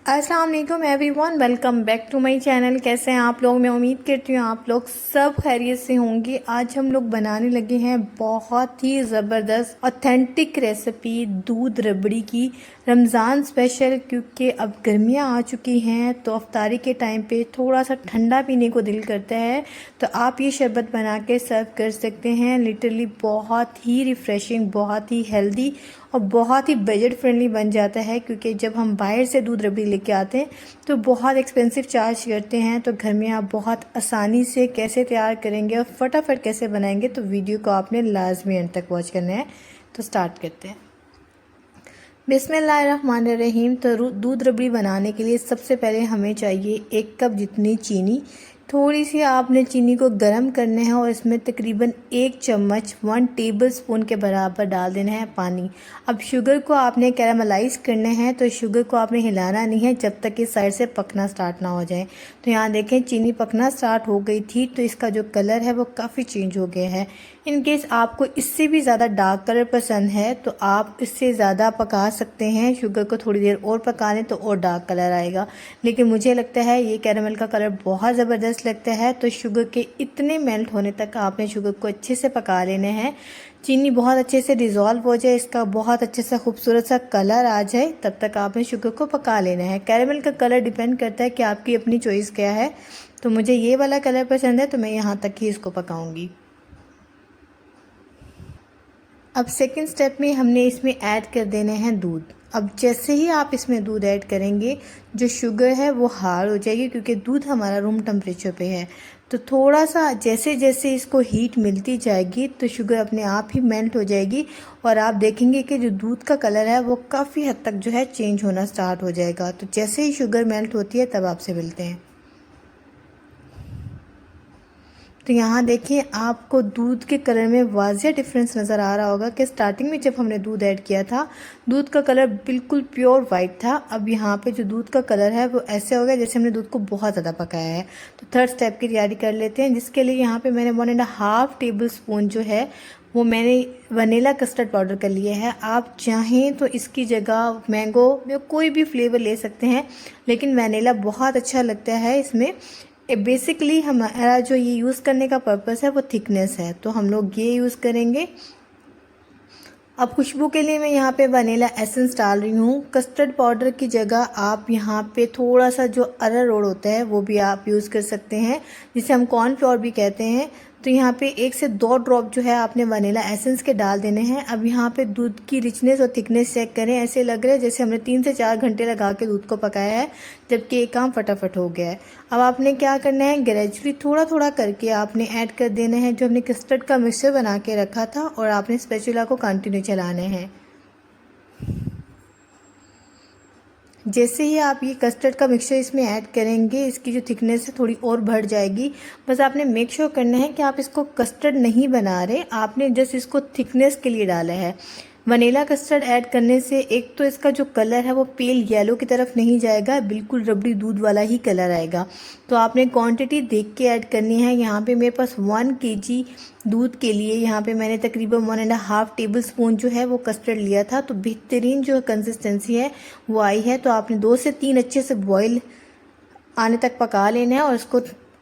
अस्सलाम वालेकुम everyone, welcome back to my channel. कैसे हैं आप लोग? मैं उम्मीद करती हूँ आप लोग सब खैरियत से होंगे। आज हम लोग बनाने लगे हैं बहुत ही ज़बरदस्त ऑथेंटिक रेसिपी दूध रबड़ी की, रमज़ान स्पेशल। क्योंकि अब गर्मियाँ आ चुकी हैं तो अफ्तारी के टाइम पे थोड़ा सा ठंडा पीने को दिल करता है, तो आप ये शरबत बना के सर्व कर सकते हैं। लिटरली बहुत ही रिफ़्रेशिंग, बहुत ही हेल्दी और बहुत ही बजट फ्रेंडली बन जाता है। क्योंकि जब हम बाहर से दूध रबड़ी लेके आते हैं तो बहुत एक्सपेंसिव चार्ज करते हैं, तो घर में आप बहुत आसानी से कैसे तैयार करेंगे और फटाफट कैसे बनाएंगे, तो वीडियो को आपने लाजमी एंड तक वॉच करना है। तो स्टार्ट करते हैं। बिस्मिल्लाहिर्रहमानिर्रहीम। तो दूध रबड़ी बनाने के लिए सबसे पहले हमें चाहिए 1 कप जितनी चीनी। थोड़ी सी आपने चीनी को गर्म करना है और इसमें तकरीबन 1 चम्मच 1 टेबलस्पून के बराबर डाल देना है पानी। अब शुगर को आपने कैरामलाइज़ करना है, तो शुगर को आपने हिलाना नहीं है जब तक कि साइड से पकना स्टार्ट ना हो जाए। तो यहाँ देखें चीनी पकना स्टार्ट हो गई थी, तो इसका जो कलर है वो काफ़ी चेंज हो गया है। इन केस आपको इससे भी ज़्यादा डार्क कलर पसंद है तो आप इससे ज़्यादा पका सकते हैं। शुगर को थोड़ी देर और पका लें तो और डार्क कलर आएगा, लेकिन मुझे लगता है ये कैरामल का कलर बहुत ज़बरदस्त लगता है। तो शुगर के इतने मेल्ट होने तक आपने शुगर को अच्छे से पका लेने हैं। चीनी बहुत अच्छे से डिज़ोल्व हो जाए, इसका बहुत अच्छे से खूबसूरत सा कलर आ जाए, तब तक आपने शुगर को पका लेना है। कैरामल का कलर डिपेंड करता है कि आपकी अपनी चॉइस क्या है। तो मुझे ये वाला कलर पसंद है तो मैं यहाँ तक ही इसको पकाऊंगी। अब सेकंड स्टेप में हमने इसमें ऐड कर देने हैं दूध। अब जैसे ही आप इसमें दूध ऐड करेंगे जो शुगर है वो हार्ड हो जाएगी, क्योंकि दूध हमारा रूम टेम्परेचर पे है। तो थोड़ा सा जैसे जैसे इसको हीट मिलती जाएगी तो शुगर अपने आप ही मेल्ट हो जाएगी और आप देखेंगे कि जो दूध का कलर है वो काफ़ी हद तक जो है चेंज होना स्टार्ट हो जाएगा। तो जैसे ही शुगर मेल्ट होती है तब आपसे मिलते हैं। तो यहाँ देखिए आपको दूध के कलर में वाज़िया डिफरेंस नज़र आ रहा होगा कि स्टार्टिंग में जब हमने दूध ऐड किया था दूध का कलर बिल्कुल प्योर वाइट था। अब यहाँ पे जो दूध का कलर है वो ऐसे हो गया जैसे हमने दूध को बहुत ज़्यादा पकाया है। तो थर्ड स्टेप की तैयारी कर लेते हैं, जिसके लिए यहाँ पे मैंने 1.5 टेबल स्पून जो है वो मैंने वनीला कस्टर्ड पाउडर कर लिया है। आप चाहें तो इसकी जगह मैंगो या कोई भी फ्लेवर ले सकते हैं, लेकिन वनीला बहुत अच्छा लगता है इसमें। बेसिकली हमारा जो ये यूज़ करने का पर्पस है वो थिकनेस है, तो हम लोग ये यूज़ करेंगे। अब खुशबू के लिए मैं यहाँ पे वनीला एसेंस डाल रही हूँ। कस्टर्ड पाउडर की जगह आप यहाँ पे थोड़ा सा जो अरारोट होता है वो भी आप यूज़ कर सकते हैं, जिसे हम कॉर्नफ्लोर भी कहते हैं। तो यहाँ पे 1 से 2 ड्रॉप जो है आपने वनीला एसेंस के डाल देने हैं। अब यहाँ पे दूध की रिचनेस और थिकनेस चेक करें, ऐसे लग रहा है जैसे हमने 3 से 4 घंटे लगा के दूध को पकाया है, जबकि ये काम फटाफट हो गया है। अब आपने क्या करना है, ग्रेजुअली थोड़ा थोड़ा करके आपने ऐड कर देना है जो हमने कस्टर्ड का मिक्सचर बना के रखा था, और आपने स्पैचुला को कंटिन्यू चलाने हैं। जैसे ही आप ये कस्टर्ड का मिक्सचर इसमें ऐड करेंगे इसकी जो थिकनेस है थोड़ी और बढ़ जाएगी। बस आपने मेक श्योर करना है कि आप इसको कस्टर्ड नहीं बना रहे, आपने जस्ट इसको थिकनेस के लिए डाला है। वनीला कस्टर्ड ऐड करने से एक तो इसका जो कलर है वो पेल येलो की तरफ नहीं जाएगा, बिल्कुल रबड़ी दूध वाला ही कलर आएगा। तो आपने क्वांटिटी देख के ऐड करनी है। यहाँ पे मेरे पास 1 kg दूध के लिए यहाँ पे मैंने तकरीबन 1.5 टेबल स्पून जो है वो कस्टर्ड लिया था। तो बेहतरीन जो कंसिस्टेंसी है वो आई है। तो आपने 2 से 3 अच्छे से बॉईल आने तक पका लेना है और इसको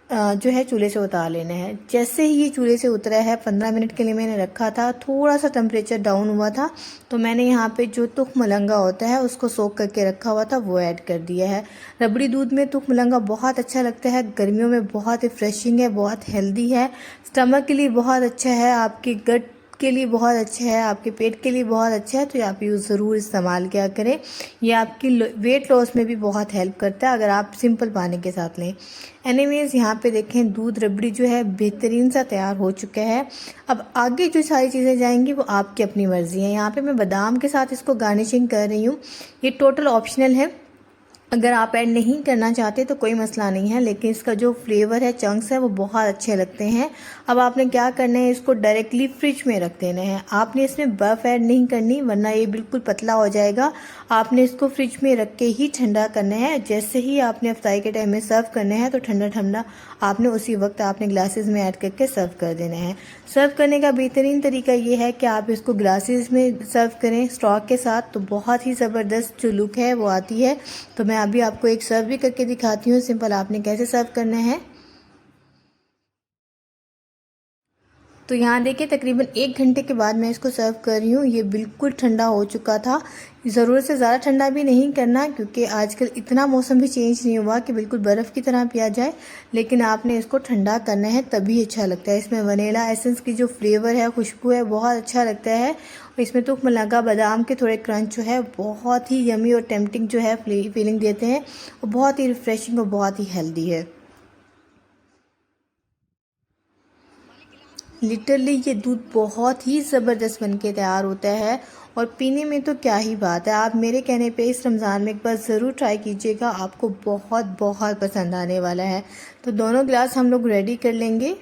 जो है चूल्हे से उतार लेना है। जैसे ही ये चूल्हे से उतरा है, 15 मिनट के लिए मैंने रखा था, थोड़ा सा टेम्परेचर डाउन हुआ था, तो मैंने यहाँ पे जो तुख मलंगा होता है उसको सोख करके रखा हुआ था वो ऐड कर दिया है। रबड़ी दूध में तुख मलंगा बहुत अच्छा लगता है, गर्मियों में बहुत रिफ्रेशिंग है, बहुत हेल्दी है, स्टमक के लिए बहुत अच्छा है, आपके गट के लिए बहुत अच्छा है, आपके पेट के लिए बहुत अच्छा है। तो आप यूज़ ज़रूर इस्तेमाल किया करें। ये आपकी वेट लॉस में भी बहुत हेल्प करता है अगर आप सिंपल पानी के साथ लें। एनीवेज यहाँ पे देखें दूध रबड़ी जो है बेहतरीन सा तैयार हो चुका है। अब आगे जो सारी चीज़ें जाएंगी वो आपकी अपनी मर्ज़ी है। यहाँ पे मैं बादाम के साथ इसको गार्निशिंग कर रही हूँ, ये टोटल ऑप्शनल है, अगर आप ऐड नहीं करना चाहते तो कोई मसला नहीं है, लेकिन इसका जो फ्लेवर है, चंक्स है, वो बहुत अच्छे लगते हैं। अब आपने क्या करना है, इसको डायरेक्टली फ्रिज में रख देना है। आपने इसमें बर्फ़ ऐड नहीं करनी वरना ये बिल्कुल पतला हो जाएगा। आपने इसको फ्रिज में रख के ही ठंडा करना है। जैसे ही आपने अफ्तारी के टाइम में सर्व करना है तो ठंडा ठंडा आपने उसी वक्त आपने ग्लासेस में ऐड करके सर्व कर देना है। सर्व करने का बेहतरीन तरीका ये है कि आप इसको ग्लासेस में सर्व करें स्ट्रॉ के साथ, तो बहुत ही ज़बरदस्त जो लुक है वो आती है। तो मैं अभी आपको एक सर्व भी करके दिखाती हूँ, सिंपल आपने कैसे सर्व करना है। तो यहाँ देखिए तकरीबन 1 घंटे के बाद मैं इसको सर्व कर रही हूँ। ये बिल्कुल ठंडा हो चुका था। ज़रूरत से ज़्यादा ठंडा भी नहीं करना, क्योंकि आजकल इतना मौसम भी चेंज नहीं हुआ कि बिल्कुल बर्फ़ की तरह पिया जाए, लेकिन आपने इसको ठंडा करना है तभी अच्छा लगता है। इसमें वनीला एसेंस की जो फ्लेवर है, खुशबू है, बहुत अच्छा लगता है। और इसमें तो मलंगा बादाम के थोड़े क्रंच जो है बहुत ही यमी और टेम्पटिंग जो है फीलिंग देते हैं, और बहुत ही रिफ़्रेशिंग और बहुत ही हेल्दी है। लिटरली ये दूध बहुत ही ज़बरदस्त बनके तैयार होता है, और पीने में तो क्या ही बात है। आप मेरे कहने पे इस रमज़ान में एक बार ज़रूर ट्राई कीजिएगा, आपको बहुत बहुत पसंद आने वाला है। तो दोनों गिलास हम लोग रेडी कर लेंगे।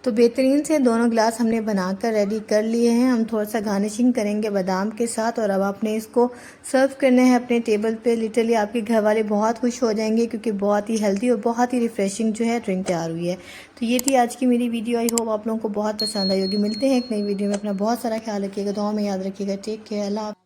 तो बेहतरीन से दोनों ग्लास हमने बनाकर रेडी कर लिए हैं। हम थोड़ा सा गार्निशिंग करेंगे बादाम के साथ, और अब आपने इसको सर्व करना है अपने टेबल पे। लिटरली आपके घर वाले बहुत खुश हो जाएंगे, क्योंकि बहुत ही हेल्दी और बहुत ही रिफ्रेशिंग जो है ड्रिंक तैयार हुई है। तो ये थी आज की मेरी वीडियो। आई होप आप लोगों को बहुत पसंद आई होगी। मिलते हैं एक नई वीडियो में। अपना बहुत सारा ख्याल रखिएगा, दुआ में याद रखिएगा। टेक केयर, अल्लाह।